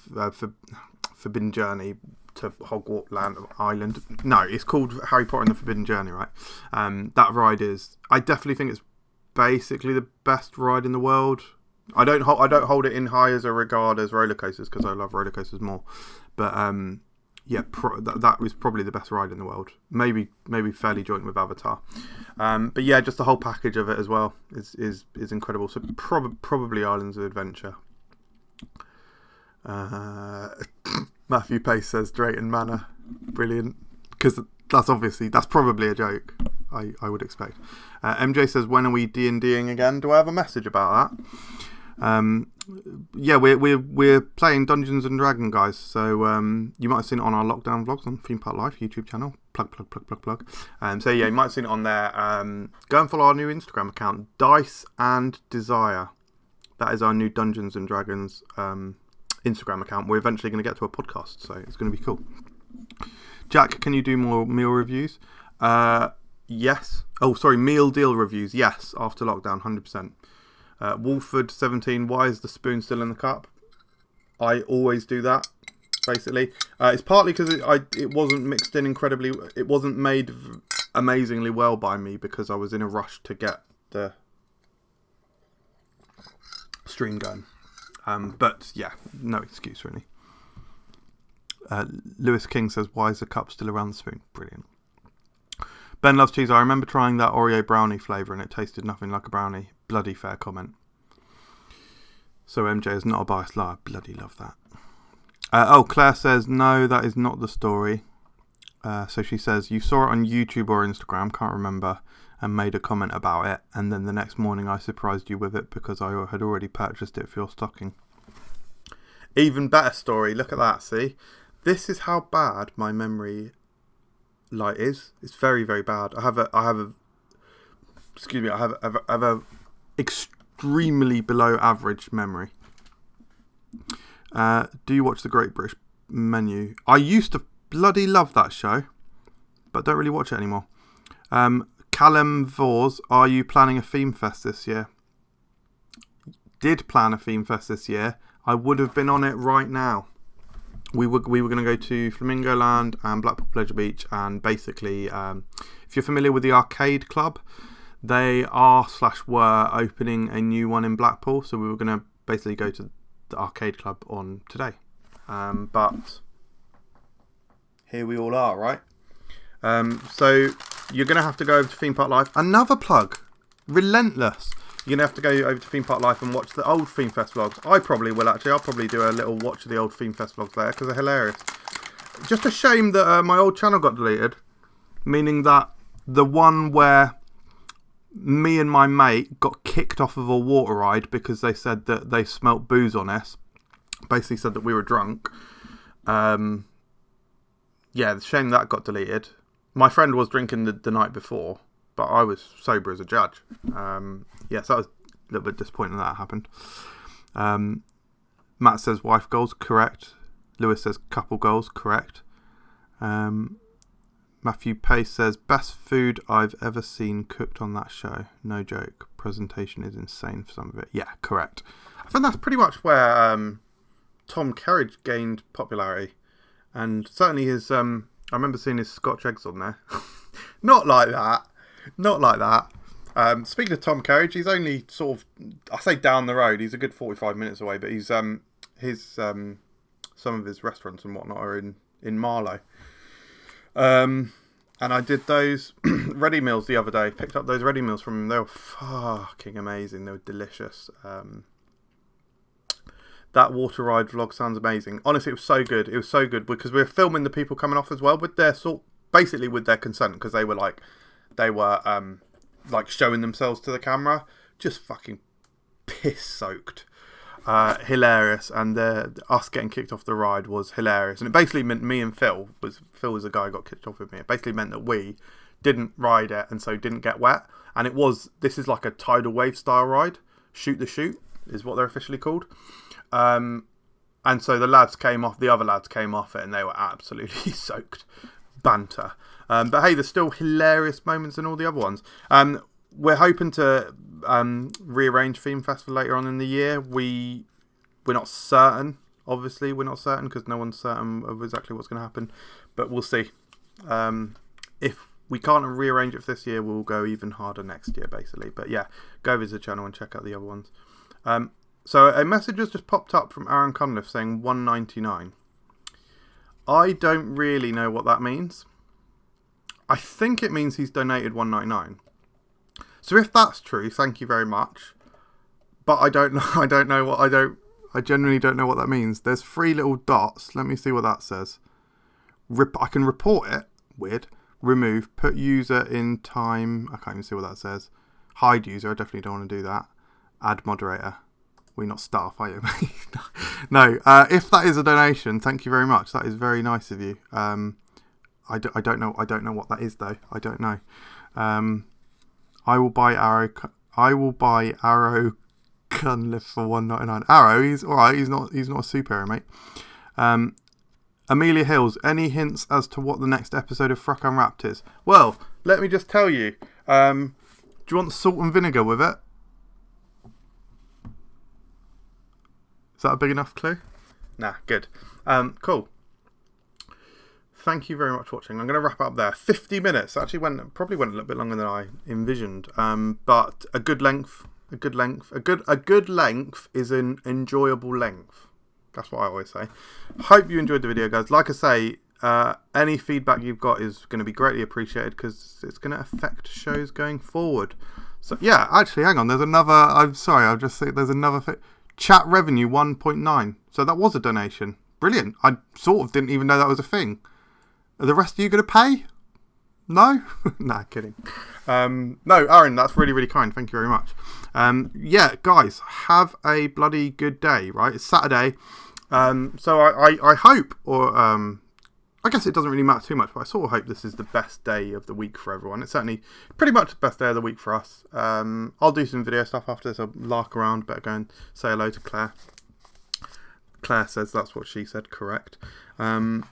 Forbidden Journey to Hogwarts Island. No, it's called Harry Potter and the Forbidden Journey, right? That ride is, I definitely think it's basically the best ride in the world. I don't hold it in high as a regard as roller coasters because I love roller coasters more, but yeah, that was probably the best ride in the world. Maybe fairly joint with Avatar. But yeah, just the whole package of it as well is incredible. So probably Islands of Adventure. Matthew Pace says Drayton Manor. Brilliant. Because that's probably a joke, I would expect. MJ says, when are we D&Ding again? Do I have a message about that? Yeah, we're playing Dungeons and Dragons, guys. So you might have seen it on our lockdown vlogs on Theme Park Live YouTube channel. Plug. So yeah, you might have seen it on there. Go and follow our new Instagram account, Dice and Desire. That is our new Dungeons and Dragons Instagram account. We're eventually going to get to a podcast, so it's going to be cool. Jack, can you do more meal reviews? Yeah, Yes. Oh, sorry, meal deal reviews. Yes, after lockdown, 100%. Wolford 17. Why is the spoon still in the cup? I always do that. Basically, it's partly because it wasn't mixed in incredibly. It wasn't made amazingly well by me because I was in a rush to get the stream going. But yeah, no excuse really. Lewis King says, "Why is the cup still around the spoon?" Brilliant. Ben loves cheese. I remember trying that Oreo brownie flavour and it tasted nothing like a brownie. Bloody fair comment. So MJ is not a biased liar. Bloody love that. Claire says, no, that is not the story. So she says, you saw it on YouTube or Instagram, can't remember, and made a comment about it. And then the next morning I surprised you with it because I had already purchased it for your stocking. Even better story. Look at that, see? This is how bad my memory is. It's very, very bad. I have a extremely below average memory. Do you watch the Great British Menu? I used to bloody love that show, but don't really watch it anymore. Callum Vors, are you planning a theme fest this year? Did plan a theme fest this year. I would have been on it right now. We were going to go to Flamingo Land and Blackpool Pleasure Beach, and basically, if you're familiar with the Arcade Club, they were opening a new one in Blackpool, so we were going to basically go to the Arcade Club on today. But here we all are, right? So you're going to have to go over to Theme Park Live. Another plug. Relentless. You're going to have to go over to Theme Park Live and watch the old Theme Fest vlogs. I probably will, actually. I'll probably do a little watch of the old Theme Fest vlogs there because they're hilarious. Just a shame that my old channel got deleted. Meaning that the one where me and my mate got kicked off of a water ride because they said that they smelt booze on us. Basically said that we were drunk. Yeah, the shame that got deleted. My friend was drinking the night before, but I was sober as a judge. Yes, that was a little bit disappointing that happened. Matt says wife goals, correct. Lewis says couple goals, correct. Matthew Pace says best food I've ever seen cooked on that show. No joke. Presentation is insane for some of it. Yeah, correct. I think that's pretty much where Tom Kerridge gained popularity. And certainly his, I remember seeing his Scotch eggs on there. Not like that. Not like that. Speaking of Tom Kerridge, he's only sort of, I say down the road, he's a good 45 minutes away, but he's, some of his restaurants and whatnot are in Marlow. And I did those ready meals the other day, picked up those ready meals from him. They were fucking amazing. They were delicious. That water ride vlog sounds amazing. Honestly, it was so good. It was so good because we were filming the people coming off as well with their basically with their consent, because they were like showing themselves to the camera, just fucking piss soaked. Hilarious, and us getting kicked off the ride was hilarious, and it basically meant me and Phil was the guy who got kicked off with me. It basically meant that we didn't ride it and so didn't get wet, and this is like a tidal wave style ride. Shoot the chute is what they're officially called. And so the other lads came off it and they were absolutely soaked. Banter. But hey, there's still hilarious moments in all the other ones. We're hoping to rearrange Theme Festival later on in the year. We're not certain. Obviously, we're not certain because no one's certain of exactly what's going to happen. But we'll see. If we can't rearrange it for this year, we'll go even harder next year, basically. But yeah, go visit the channel and check out the other ones. So a message has just popped up from Aaron Cunliffe saying $1.99. I don't really know what that means. I think it means he's donated $1.99. So if that's true, thank you very much. But I don't know. I genuinely don't know what that means. There's 3 little dots. Let me see what that says. I can report it. Weird. Remove. Put user in time. I can't even see what that says. Hide user. I definitely don't want to do that. Add moderator. We're not staff, are you? No. If that is a donation, thank you very much. That is very nice of you. I don't know what that is though. I don't know. I will buy Arrow Cunliffe for $1.99. Arrow, he's alright. He's not a superhero, mate. Amelia Hills, any hints as to what the next episode of FRUK Unwrapped is? Well, let me just tell you. Do you want salt and vinegar with it? Is that a big enough clue? Nah, good. Cool. Thank you very much for watching. I'm going to wrap up there. 50 minutes. Actually probably went a little bit longer than I envisioned. But a good length. A good length is an enjoyable length. That's what I always say. Hope you enjoyed the video, guys. Like I say, any feedback you've got is going to be greatly appreciated because it's going to affect shows going forward. So yeah, actually, hang on. There's another. I'm sorry. I'll just say there's another. Chat revenue 1.9. So that was a donation. Brilliant. I sort of didn't even know that was a thing. Are the rest of you going to pay? No? Nah, kidding. No, Aaron, that's really, really kind. Thank you very much. Yeah, guys, have a bloody good day, right? It's Saturday. So I hope, or I guess it doesn't really matter too much, but I sort of hope this is the best day of the week for everyone. It's certainly pretty much the best day of the week for us. I'll do some video stuff after this. I'll lark around. Better go and say hello to Claire. Claire says that's what she said, correct. And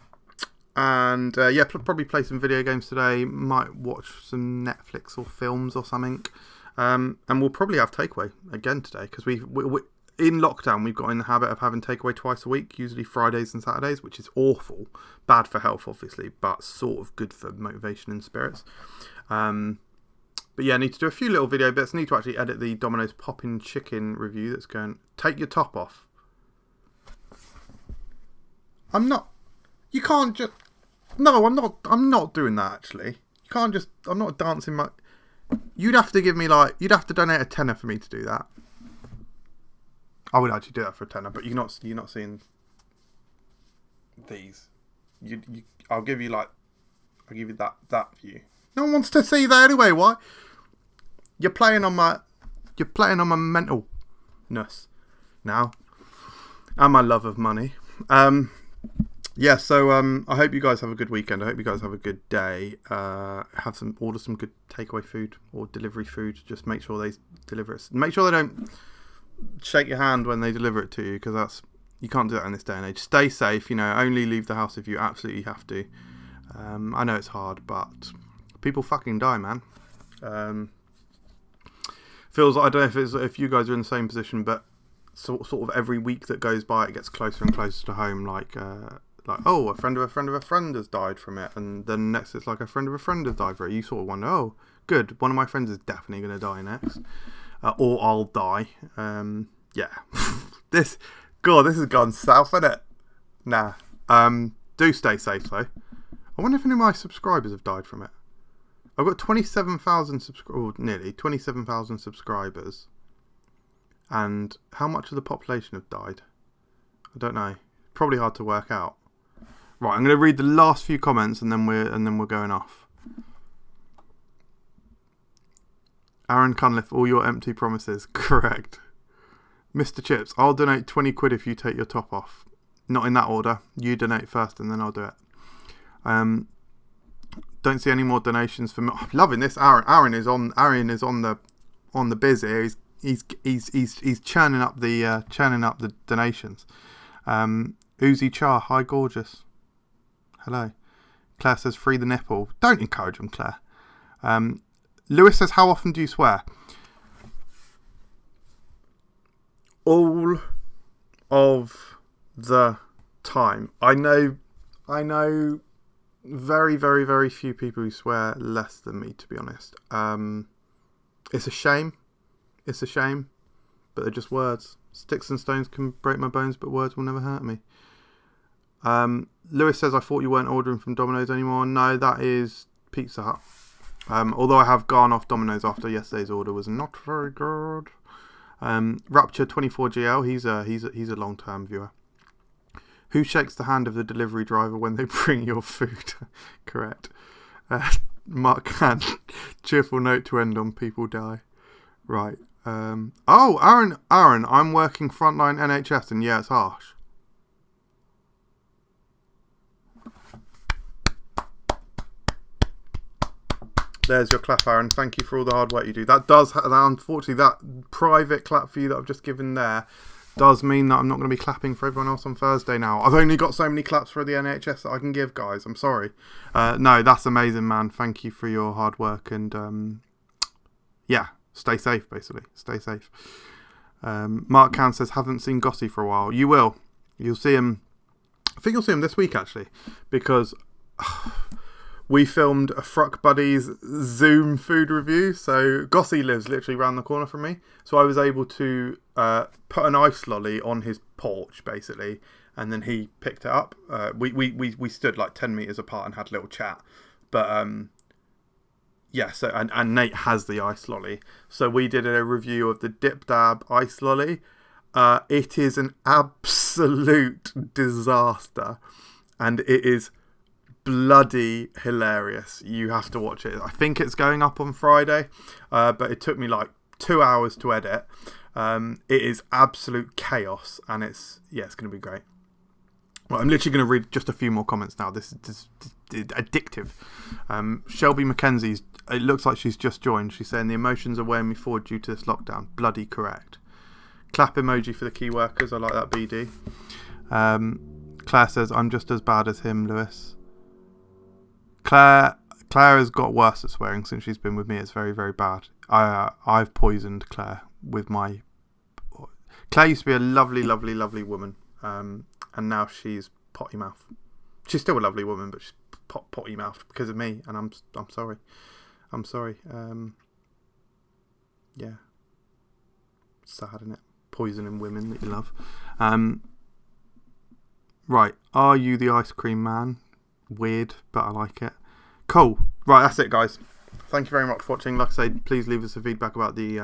yeah, probably play some video games today. Might watch some Netflix or films or something. And we'll probably have takeaway again today because we in lockdown we've got in the habit of having takeaway twice a week, usually Fridays and Saturdays, which is awful. Bad for health, obviously, but sort of good for motivation and spirits. But yeah, I need to do a few little video bits. I need to actually edit the Domino's Poppin' Chicken review that's going, take your top off. I'm not. You can't just. No, I'm not doing that, actually. You can't just. I'm not dancing my. You'd have to give me you'd have to donate a tenner for me to do that. I would actually do that for a tenner, but you're not seeing these. I'll give you that view. No one wants to see that anyway. Why? You're playing on my mentalness now, and my love of money. Yeah, so I hope you guys have a good weekend. I hope you guys have a good day. Order some good takeaway food or delivery food. Just make sure they deliver it. Make sure they don't shake your hand when they deliver it to you, because you can't do that in this day and age. Stay safe. Only leave the house if you absolutely have to. I know it's hard, but people fucking die, man. Feels like, I don't know if you guys are in the same position, but sort of every week that goes by, it gets closer and closer to home. Like, oh, a friend of a friend of a friend has died from it, and then next it's like a friend of a friend has died from it. You sort of wonder, oh, good, one of my friends is definitely going to die next, or I'll die. Yeah, this has gone south, hasn't it? Nah. Do stay safe though. I wonder if any of my subscribers have died from it. I've got 27,000 nearly 27,000 subscribers. And how much of the population have died? I don't know. Probably hard to work out. Right, I'm going to read the last few comments and then we're going off. Aaron Cunliffe, all your empty promises. Correct. Mr. Chips, I'll donate 20 quid if you take your top off. Not in that order. You donate first and then I'll do it. Don't see any more donations from. I'm loving this. Aaron is on the biz here. He's churning up the donations. Uzi Char, hi gorgeous. Hello. Claire says free the nipple. Don't encourage them, Claire. Lewis says, how often do you swear? All of the time. I know very, very, very few people who swear less than me, to be honest. It's a shame. It's a shame, but they're just words. Sticks and stones can break my bones, but words will never hurt me. Lewis says, I thought you weren't ordering from Domino's anymore. No, that is Pizza Hut. Although I have gone off Domino's after yesterday's order was not very good. Rapture 24GL, he's a long-term viewer. Who shakes the hand of the delivery driver when they bring your food? Correct. Mark Can, cheerful note to end on, people die. Right. Oh, Aaron, I'm working frontline NHS and yeah, it's harsh. There's your clap, Aaron. Thank you for all the hard work you do. That does, unfortunately, that private clap for you that I've just given there does mean that I'm not going to be clapping for everyone else on Thursday now. I've only got so many claps for the NHS that I can give, guys. I'm sorry. No, that's amazing, man. Thank you for your hard work. And yeah, stay safe, basically. Stay safe. Mark Can says, haven't seen Gossy for a while. You will. You'll see him. I think you'll see him this week, actually, because we filmed a FRUK Buddies Zoom food review. So Gossy lives literally around the corner from me. So I was able to put an ice lolly on his porch, basically, and then he picked it up. We stood like 10 metres apart and had a little chat. But yeah, so and Nate has the ice lolly. So we did a review of the Dip Dab ice lolly. It is an absolute disaster, and it is bloody hilarious. You have to watch it. I think it's going up on Friday, but it took me like 2 hours to edit. It is absolute chaos, and it's going to be great. Well, I'm literally going to read just a few more comments now. This is addictive. Shelby Mackenzie's, it looks like she's just joined. She's saying the emotions are weighing me forward due to this lockdown. Bloody correct. Clap emoji for the key workers. I like that, BD. Claire says, I'm just as bad as him, Lewis. Claire has got worse at swearing since she's been with me. It's very, very bad. I've poisoned Claire with my... Claire used to be a lovely, lovely, lovely woman. And now she's potty mouth. She's still a lovely woman, but she's potty mouthed because of me. And I'm sorry. I'm sorry. Yeah. Sad, isn't it? Poisoning women that you love. Right. Are you the ice cream man? Weird, but I like it. Cool. Right, that's it, guys. Thank you very much for watching. Like I say, please leave us a feedback about the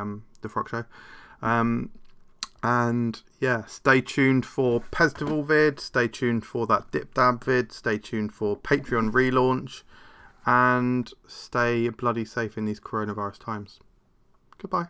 FRUK Show. And yeah, stay tuned for Pestival vid. Stay tuned for that Dip Dab vid. Stay tuned for Patreon relaunch. And stay bloody safe in these coronavirus times. Goodbye.